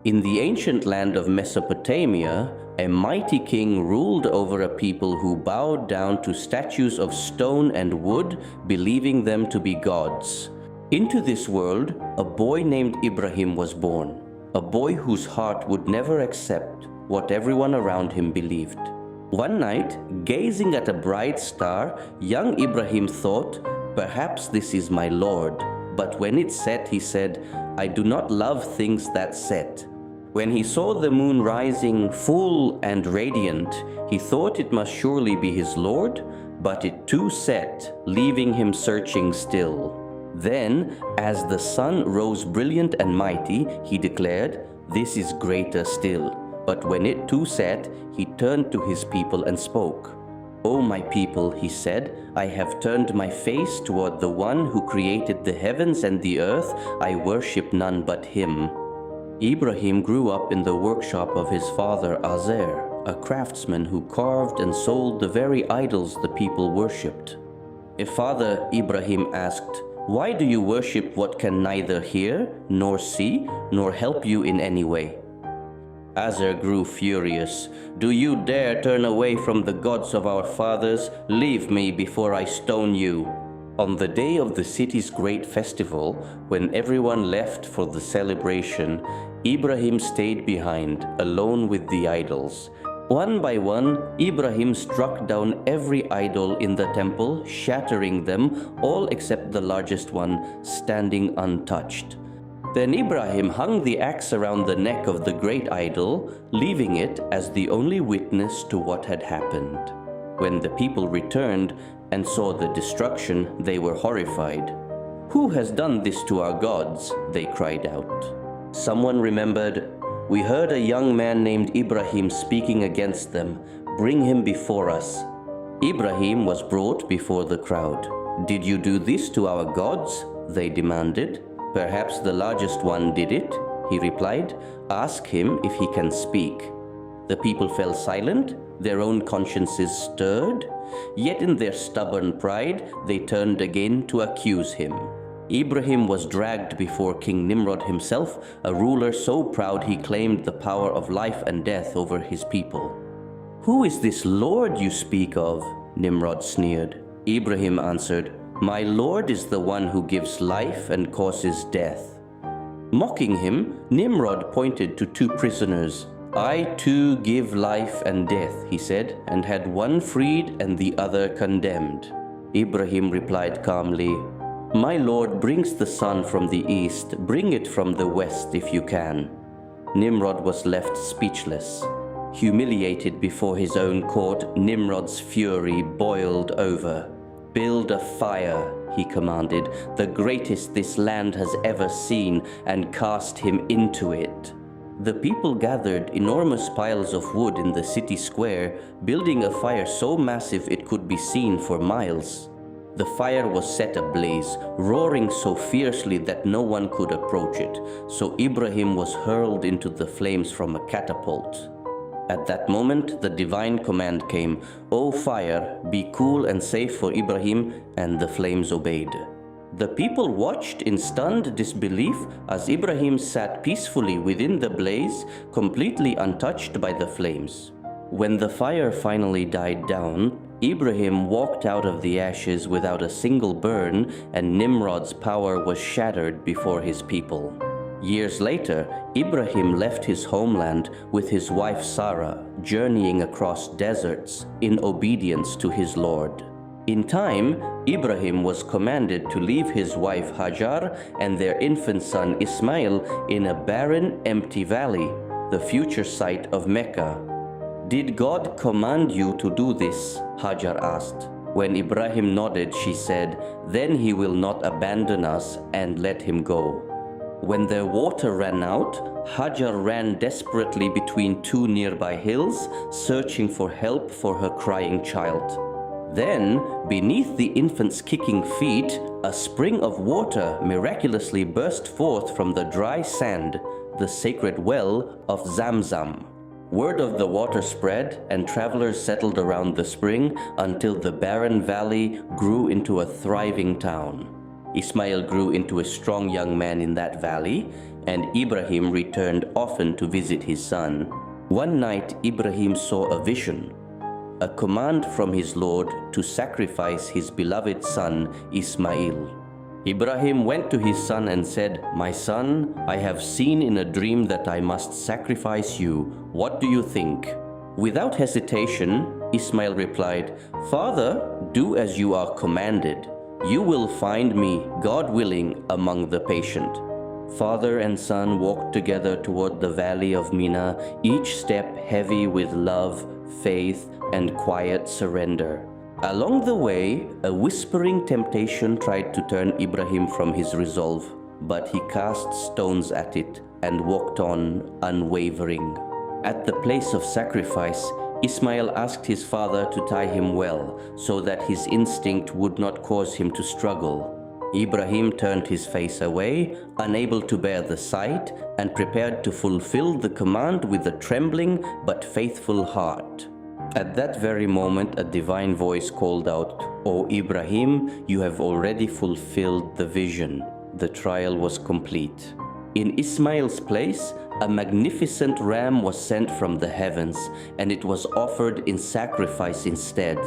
In the ancient land of Mesopotamia, a mighty king ruled over a people who bowed down to statues of stone and wood, believing them to be gods. Into this world, a boy named Ibrahim was born, a boy whose heart would never accept what everyone around him believed. One night, gazing at a bright star, young Ibrahim thought, "Perhaps this is my Lord." But when it set, he said, "I do not love things that set." When he saw the moon rising full and radiant, he thought it must surely be his Lord, but it too set, leaving him searching still. Then, as the sun rose brilliant and mighty, he declared, "This is greater still." But when it too set, he turned to his people and spoke. "O my people," he said, "I have turned my face toward the one who created the heavens and the earth. I worship none but him." Ibrahim grew up in the workshop of his father Azar, a craftsman who carved and sold the very idols the people worshipped. If Father Ibrahim asked, "Why do you worship what can neither hear, nor see, nor help you in any way?" Azar grew furious. "Do you dare turn away from the gods of our fathers? Leave me before I stone you." On the day of the city's great festival, when everyone left for the celebration, Ibrahim stayed behind, alone with the idols. One by one, Ibrahim struck down every idol in the temple, shattering them, all except the largest one, standing untouched. Then Ibrahim hung the axe around the neck of the great idol, leaving it as the only witness to what had happened. When the people returned and saw the destruction, they were horrified. "Who has done this to our gods?" they cried out. Someone remembered, "We heard a young man named Ibrahim speaking against them. Bring him before us." Ibrahim was brought before the crowd. "Did you do this to our gods?" they demanded. "Perhaps the largest one did it," he replied. "Ask him if he can speak." The people fell silent, their own consciences stirred, yet in their stubborn pride they turned again to accuse him. Ibrahim was dragged before King Nimrod himself, a ruler so proud he claimed the power of life and death over his people. "Who is this Lord you speak of?" Nimrod sneered. Ibrahim answered, "My Lord is the one who gives life and causes death." Mocking him, Nimrod pointed to two prisoners. "I too give life and death," he said, and had one freed and the other condemned. Ibrahim replied calmly, "My Lord brings the sun from the east. Bring it from the west if you can." Nimrod was left speechless. Humiliated before his own court, Nimrod's fury boiled over. "Build a fire," he commanded, "the greatest this land has ever seen, and cast him into it." The people gathered enormous piles of wood in the city square, building a fire so massive it could be seen for miles. The fire was set ablaze, roaring so fiercely that no one could approach it, so Ibrahim was hurled into the flames from a catapult. At that moment, the divine command came, "O fire, be cool and safe for Ibrahim," and the flames obeyed. The people watched in stunned disbelief as Ibrahim sat peacefully within the blaze, completely untouched by the flames. When the fire finally died down, Ibrahim walked out of the ashes without a single burn, and Nimrod's power was shattered before his people. Years later, Ibrahim left his homeland with his wife Sarah, journeying across deserts in obedience to his Lord. In time, Ibrahim was commanded to leave his wife Hajar and their infant son Ismail in a barren, empty valley, the future site of Mecca. "Did God command you to do this?" Hajar asked. When Ibrahim nodded, she said, "Then he will not abandon us, and let him go." When their water ran out, Hajar ran desperately between two nearby hills, searching for help for her crying child. Then, beneath the infant's kicking feet, a spring of water miraculously burst forth from the dry sand, the sacred well of Zamzam. Word of the water spread, and travelers settled around the spring until the barren valley grew into a thriving town. Ismail grew into a strong young man in that valley, and Ibrahim returned often to visit his son. One night, Ibrahim saw a vision, a command from his Lord to sacrifice his beloved son Ismail. Ibrahim went to his son and said, "My son, I have seen in a dream that I must sacrifice you. What do you think?" Without hesitation, Ismail replied, "Father, do as you are commanded. You will find me, God willing, among the patient." Father and son walked together toward the valley of Mina, each step heavy with love, faith, and quiet surrender. Along the way, a whispering temptation tried to turn Ibrahim from his resolve, but he cast stones at it and walked on unwavering. At the place of sacrifice, Ismail asked his father to tie him well, so that his instinct would not cause him to struggle. Ibrahim turned his face away, unable to bear the sight, and prepared to fulfill the command with a trembling but faithful heart. At that very moment, a divine voice called out, "O Ibrahim, you have already fulfilled the vision." The trial was complete. In Ismail's place, a magnificent ram was sent from the heavens, and it was offered in sacrifice instead.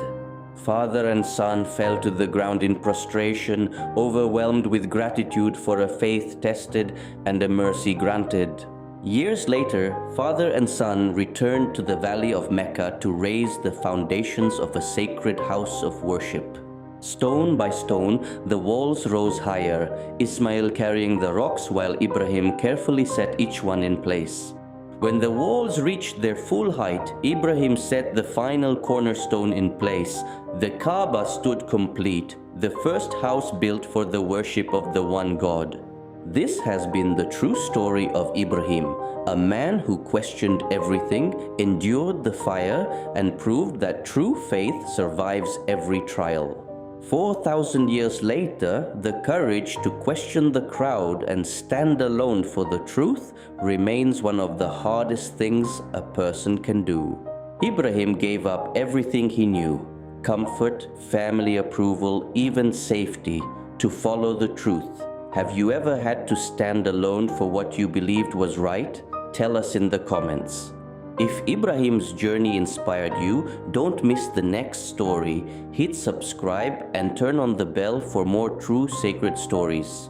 Father and son fell to the ground in prostration, overwhelmed with gratitude for a faith tested and a mercy granted. Years later, father and son returned to the valley of Mecca to raise the foundations of a sacred house of worship. Stone by stone, the walls rose higher, Ismail carrying the rocks while Ibrahim carefully set each one in place. When the walls reached their full height, Ibrahim set the final cornerstone in place. The Kaaba stood complete, the first house built for the worship of the one God. This has been the true story of Ibrahim, a man who questioned everything, endured the fire, and proved that true faith survives every trial. 4,000 years later, the courage to question the crowd and stand alone for the truth remains one of the hardest things a person can do. Ibrahim gave up everything he knew, comfort, family approval, even safety, to follow the truth. Have you ever had to stand alone for what you believed was right? Tell us in the comments. If Ibrahim's journey inspired you, don't miss the next story. Hit subscribe and turn on the bell for more true sacred stories.